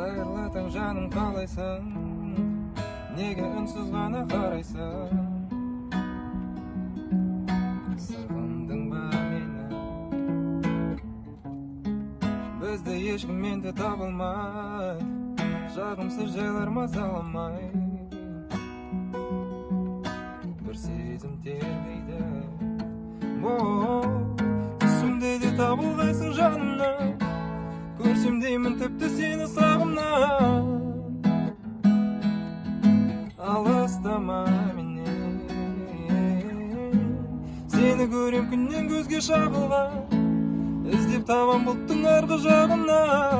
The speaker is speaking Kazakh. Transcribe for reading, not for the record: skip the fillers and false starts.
Қайырлы таң жаным, қалайсың? Неге үнсіз ғана қарайсың? Сағындың ба мені? Бізді ешкіммен де табылмай, жағымсыз жайлар мазаламай, бір сезім тербейді. Түсімде де табылғайсың жанымнан, көрсем деймін тіпті сені сағымнан. Алыстама менен, сені көрем күннен көзге шағылған, іздеп табам бұлттың арғы жағынан.